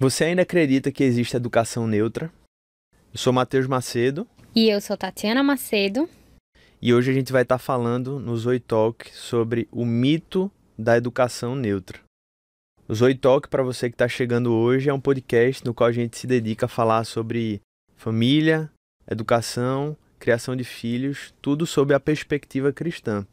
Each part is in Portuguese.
Você ainda acredita que existe educação neutra? Eu sou Matheus Macedo E eu sou Tatiana Macedo. e hoje a gente vai estar falando no Zoe Talk sobre o mito da educação neutra. O Zoe Talk, para você que está chegando hoje, é um podcast no qual a gente se dedica a falar sobre família, educação, criação de filhos, tudo sob a perspectiva cristã.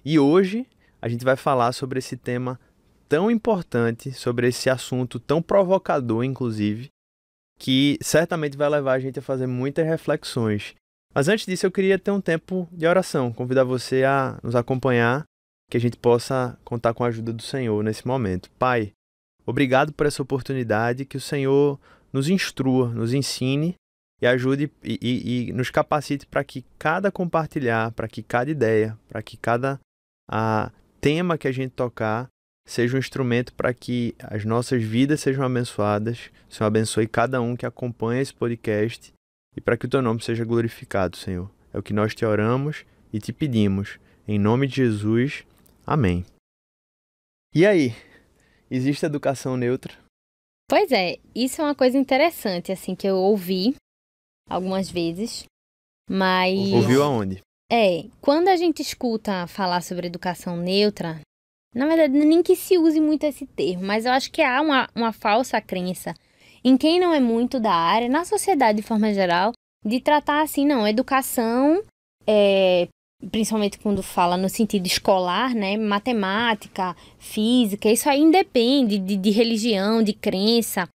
E hoje a gente vai falar sobre esse tema tão importante, sobre esse assunto tão provocador, inclusive, que certamente vai levar a gente a fazer muitas reflexões. Mas antes disso, eu queria ter um tempo de oração, convidar você a nos acompanhar, que a gente possa contar com a ajuda do Senhor nesse momento. Pai, obrigado por essa oportunidade, que o Senhor nos instrua, nos ensine e ajude e nos capacite para que cada compartilhar, para que cada ideia, para que cada tema que a gente tocar seja um instrumento para que as nossas vidas sejam abençoadas. O Senhor abençoe cada um que acompanha esse podcast e para que o Teu nome seja glorificado, Senhor. É o que nós te oramos e te pedimos. Em nome de Jesus. Amém. E aí? Existe educação neutra? Pois é, isso é uma coisa interessante, assim, que eu ouvi algumas vezes, mas... Ouviu aonde? Quando a gente escuta falar sobre educação neutra, na verdade, nem que se use muito esse termo, mas eu acho que há uma falsa crença em quem não é muito da área, na sociedade de forma geral, de tratar assim, não, educação, principalmente quando fala no sentido escolar, né, matemática, física, isso aí independe de religião, de crença,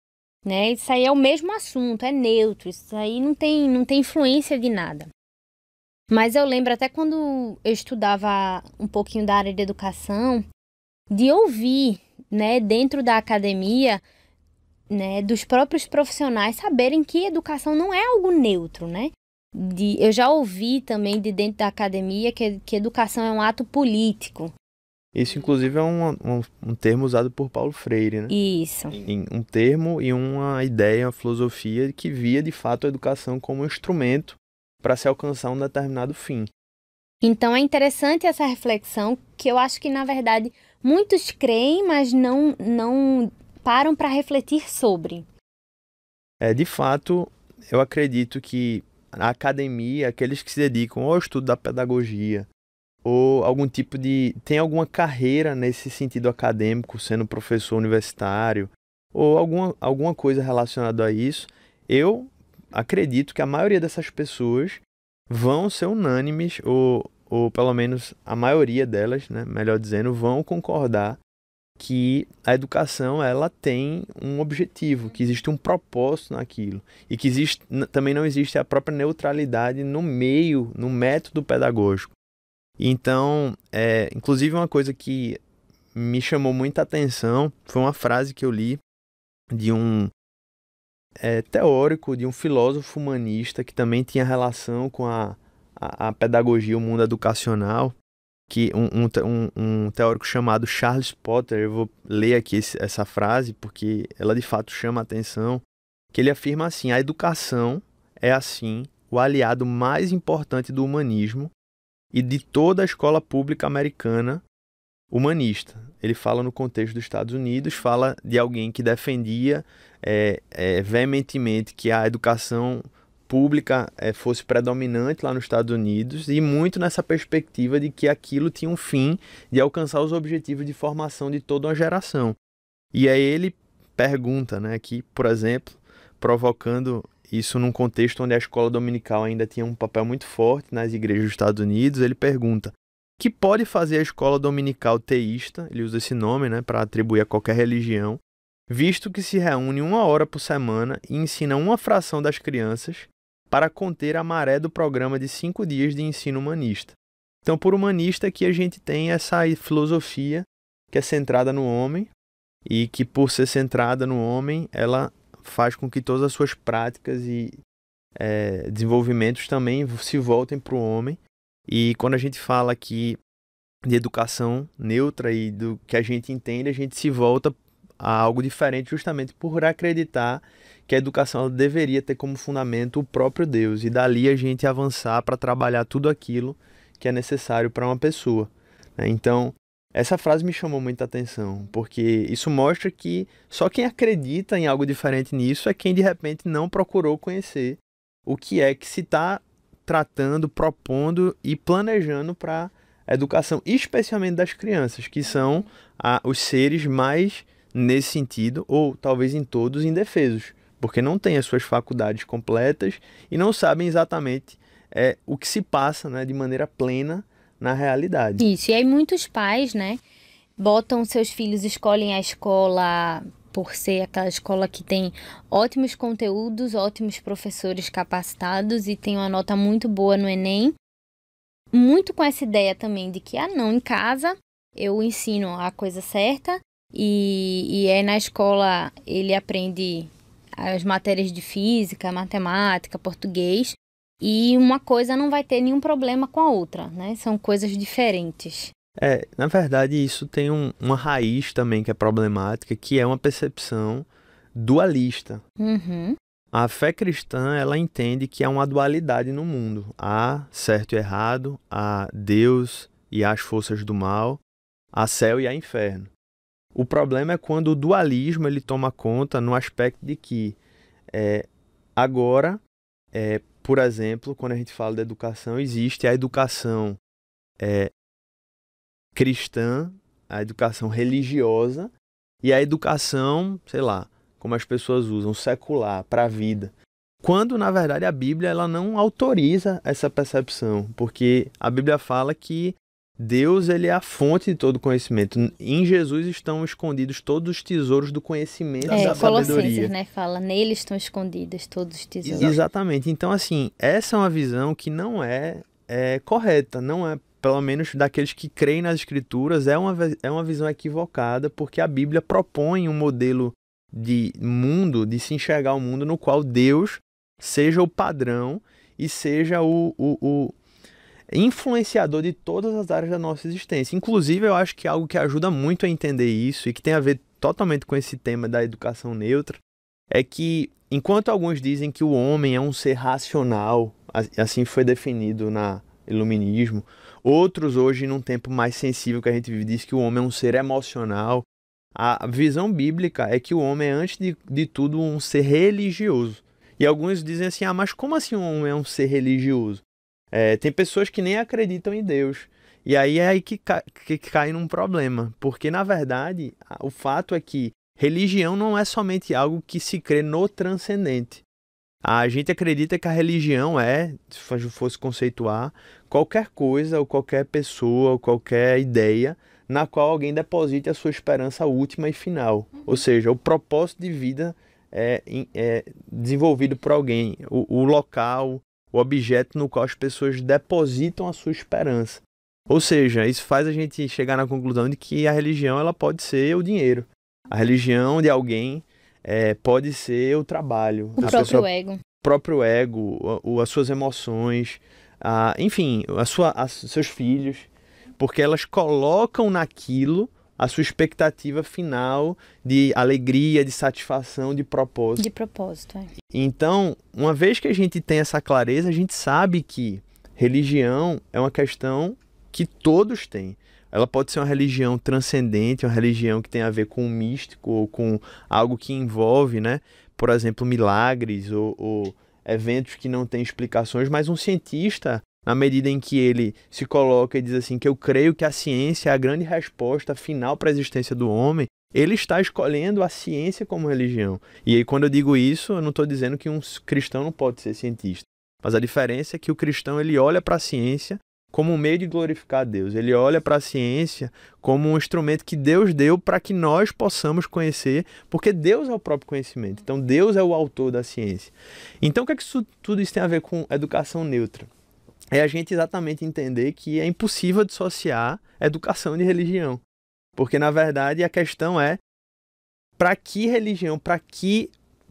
né, isso aí é o mesmo assunto, é neutro, isso aí não tem influência de nada. Mas eu lembro até quando eu estudava um pouquinho da área de educação, de ouvir, né, dentro da academia, né, dos próprios profissionais saberem que educação não é algo neutro, né? Eu já ouvi também de dentro da academia que educação é um ato político. Isso, inclusive, é um termo usado por Paulo Freire, né? Isso. Um termo e uma ideia, uma filosofia que via, de fato, a educação como um instrumento para se alcançar um determinado fim. Então, é interessante essa reflexão, que eu acho que, na verdade, muitos creem, mas não param para refletir sobre. De fato, eu acredito que a academia, aqueles que se dedicam ao estudo da pedagogia, ou algum tipo tem alguma carreira nesse sentido acadêmico, sendo professor universitário, ou alguma coisa relacionada a isso, eu acredito que a maioria dessas pessoas vão ser unânimes, ou pelo menos a maioria delas, né, melhor dizendo, vão concordar que a educação ela tem um objetivo, que existe um propósito naquilo, e que também não existe a própria neutralidade no método pedagógico. Então, inclusive uma coisa que me chamou muita atenção foi uma frase que eu li de um teórico, de um filósofo humanista que também tinha relação com a pedagogia, o mundo educacional, que um teórico chamado Charles Potter. Eu vou ler aqui essa frase porque ela de fato chama a atenção, que ele afirma assim: a educação é assim o aliado mais importante do humanismo e de toda a escola pública americana humanista. Ele fala no contexto dos Estados Unidos, fala de alguém que defendia veementemente que a educação pública fosse predominante lá nos Estados Unidos, e muito nessa perspectiva de que aquilo tinha um fim de alcançar os objetivos de formação de toda uma geração. E aí ele pergunta, né, que, por exemplo, provocando isso num contexto onde a escola dominical ainda tinha um papel muito forte nas igrejas dos Estados Unidos, ele pergunta: que pode fazer a escola dominical teísta, ele usa esse nome, né, para atribuir a qualquer religião, visto que se reúne 1 hora por semana e ensina uma fração das crianças para conter a maré do programa de 5 dias de ensino humanista. Então, por humanista aqui a gente tem essa filosofia que é centrada no homem, e que, por ser centrada no homem, ela faz com que todas as suas práticas e desenvolvimentos também se voltem para o homem. E quando a gente fala aqui de educação neutra e do que a gente entende, a gente se volta a algo diferente justamente por acreditar que a educação ela deveria ter como fundamento o próprio Deus, e dali a gente avançar para trabalhar tudo aquilo que é necessário para uma pessoa. Então, Essa frase me chamou muita atenção, porque isso mostra que só quem acredita em algo diferente nisso é quem de repente não procurou conhecer o que é que se está tratando, propondo e planejando para a educação, especialmente das crianças, que são os seres mais, nesse sentido, ou talvez em todos, indefesos, porque não têm as suas faculdades completas e não sabem exatamente o que se passa, né, de maneira plena na realidade. Isso, e aí muitos pais, né, botam seus filhos, escolhem a escola por ser aquela escola que tem ótimos conteúdos, ótimos professores capacitados e tem uma nota muito boa no Enem. Muito com essa ideia também de que, não, em casa eu ensino a coisa certa e na escola ele aprende as matérias de física, matemática, português, e uma coisa não vai ter nenhum problema com a outra, né? São coisas diferentes. Na verdade, isso tem uma raiz também que é problemática, que é uma percepção dualista. Uhum. A fé cristã, ela entende que há uma dualidade no mundo. Há certo e errado, há Deus e há as forças do mal, há céu e há inferno. O problema é quando o dualismo ele toma conta no aspecto de que agora, por exemplo, quando a gente fala da educação, existe a educação cristã, a educação religiosa e a educação, sei lá, como as pessoas usam, secular, para a vida. Quando, na verdade, a Bíblia ela não autoriza essa percepção, porque a Bíblia fala que Deus ele é a fonte de todo conhecimento. Em Jesus estão escondidos todos os tesouros do conhecimento da sabedoria. Né? Fala, nele estão escondidos todos os tesouros. Exatamente. Então, assim, essa é uma visão que não é correta, não é, pelo menos daqueles que creem nas Escrituras, é uma visão equivocada, porque a Bíblia propõe um modelo de mundo, de se enxergar o mundo no qual Deus seja o padrão e seja o influenciador de todas as áreas da nossa existência. Inclusive, eu acho que algo que ajuda muito a entender isso e que tem a ver totalmente com esse tema da educação neutra é que, enquanto alguns dizem que o homem é um ser racional, assim foi definido no iluminismo, outros hoje, num tempo mais sensível que a gente vive, diz que o homem é um ser emocional. A visão bíblica é que o homem é, antes de tudo, um ser religioso. E alguns dizem assim, mas como assim um homem é um ser religioso? Tem pessoas que nem acreditam em Deus. E aí é aí que cai num problema. Porque, na verdade, o fato é que religião não é somente algo que se crê no transcendente. A gente acredita que a religião se fosse conceituar, qualquer coisa, ou qualquer pessoa, ou qualquer ideia na qual alguém deposite a sua esperança última e final. Ou seja, o propósito de vida é desenvolvido por alguém, o local, o objeto no qual as pessoas depositam a sua esperança. Ou seja, isso faz a gente chegar na conclusão de que a religião ela pode ser o dinheiro. A religião de alguém pode ser o trabalho. O próprio ego. O próprio ego, as suas emoções, enfim, seus filhos. Porque elas colocam naquilo a sua expectativa final de alegria, de satisfação, de propósito. De propósito, Então, uma vez que a gente tem essa clareza, a gente sabe que religião é uma questão que todos têm. Ela pode ser uma religião transcendente, uma religião que tem a ver com o místico, ou com algo que envolve, né, por exemplo, milagres ou eventos que não têm explicações, mas um cientista, na medida em que ele se coloca e diz assim, que eu creio que a ciência é a grande resposta final para a existência do homem, ele está escolhendo a ciência como religião. E aí, quando eu digo isso, eu não estou dizendo que um cristão não pode ser cientista. Mas a diferença é que o cristão ele olha para a ciência como um meio de glorificar a Deus. Ele olha para a ciência como um instrumento que Deus deu para que nós possamos conhecer, porque Deus é o próprio conhecimento. Então, Deus é o autor da ciência. Então, o que é que tudo isso tem a ver com educação neutra? É a gente exatamente entender que é impossível dissociar educação de religião. Porque, na verdade, a questão é para que religião, para que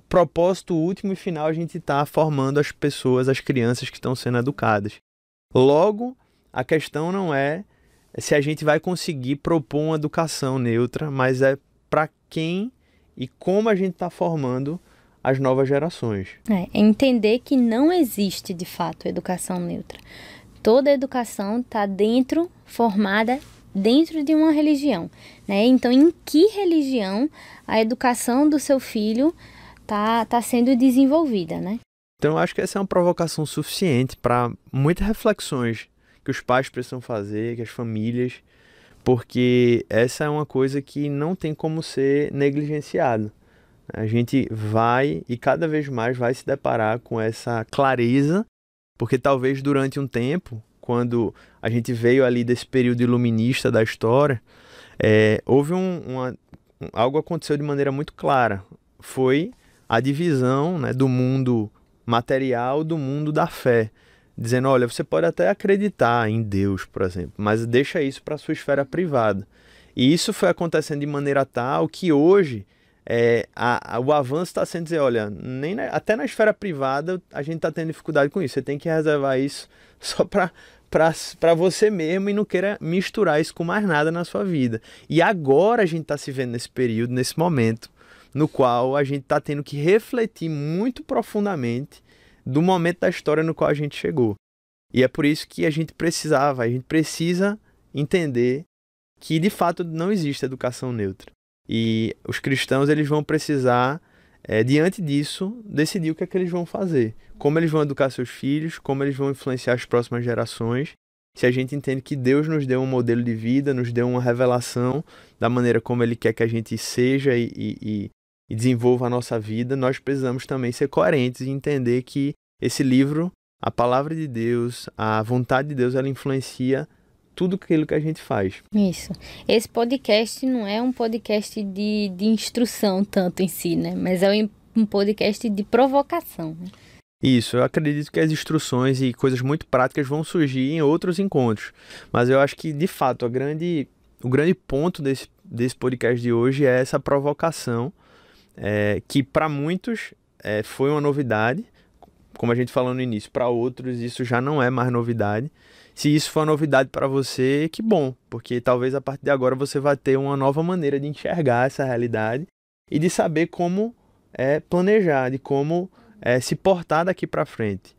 propósito último e final a gente está formando as pessoas, as crianças que estão sendo educadas. Logo, a questão não é se a gente vai conseguir propor uma educação neutra, mas é para quem e como a gente está formando as novas gerações. É entender que não existe, de fato, educação neutra. Toda educação está dentro, formada dentro de uma religião, né? Então, em que religião a educação do seu filho tá sendo desenvolvida, né? Então, eu acho que essa é uma provocação suficiente para muitas reflexões que os pais precisam fazer, que as famílias, porque essa é uma coisa que não tem como ser negligenciada. A gente vai e cada vez mais vai se deparar com essa clareza, porque talvez durante um tempo, quando a gente veio ali desse período iluminista da história, houve algo aconteceu de maneira muito clara. Foi a divisão, né, do mundo material do mundo da fé. Dizendo, olha, você pode até acreditar em Deus, por exemplo, mas deixa isso para a sua esfera privada. E isso foi acontecendo de maneira tal que hoje o avanço está sendo dizer, olha, até na esfera privada a gente está tendo dificuldade com isso. Você tem que reservar isso só para você mesmo e não queira misturar isso com mais nada na sua vida. E agora a gente está se vendo nesse período, nesse momento, no qual a gente está tendo que refletir muito profundamente do momento da história no qual a gente chegou. E é por isso que a gente precisa entender que de fato não existe educação neutra. E os cristãos eles vão precisar, diante disso, decidir o que é que eles vão fazer. Como eles vão educar seus filhos, como eles vão influenciar as próximas gerações. Se a gente entende que Deus nos deu um modelo de vida, nos deu uma revelação da maneira como Ele quer que a gente seja e desenvolva a nossa vida, nós precisamos também ser coerentes e entender que esse livro, a palavra de Deus, a vontade de Deus, ela influencia tudo aquilo que a gente faz. Isso. Esse podcast não é um podcast de instrução tanto em si, né? Mas é um podcast de provocação, né? Isso, eu acredito que as instruções e coisas muito práticas vão surgir em outros encontros. Mas eu acho que, de fato, o grande ponto desse podcast de hoje é essa provocação, que para muitos foi uma novidade. Como a gente falou no início, para outros isso já não é mais novidade. Se isso for novidade para você, que bom, porque talvez a partir de agora você vai ter uma nova maneira de enxergar essa realidade e de saber como planejar, de como se portar daqui para frente.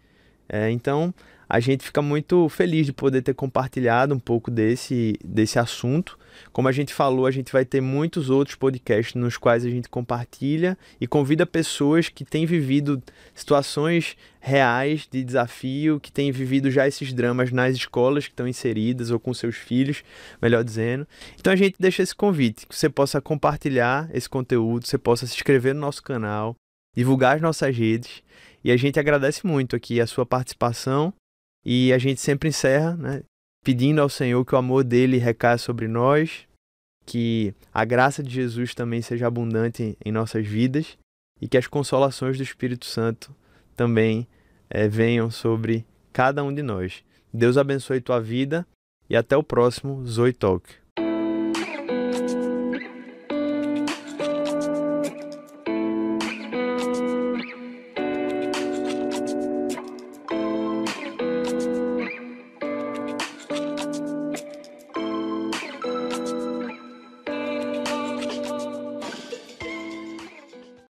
Então, a gente fica muito feliz de poder ter compartilhado um pouco desse assunto. Como a gente falou, a gente vai ter muitos outros podcasts nos quais a gente compartilha e convida pessoas que têm vivido situações reais de desafio, que têm vivido já esses dramas nas escolas que estão inseridas ou com seus filhos, melhor dizendo. Então a gente deixa esse convite, que você possa compartilhar esse conteúdo, você possa se inscrever no nosso canal, divulgar as nossas redes, e a gente agradece muito aqui a sua participação. E a gente sempre encerra, né, pedindo ao Senhor que o amor dele recaia sobre nós, que a graça de Jesus também seja abundante em nossas vidas e que as consolações do Espírito Santo também venham sobre cada um de nós. Deus abençoe tua vida e até o próximo Zoe Talk.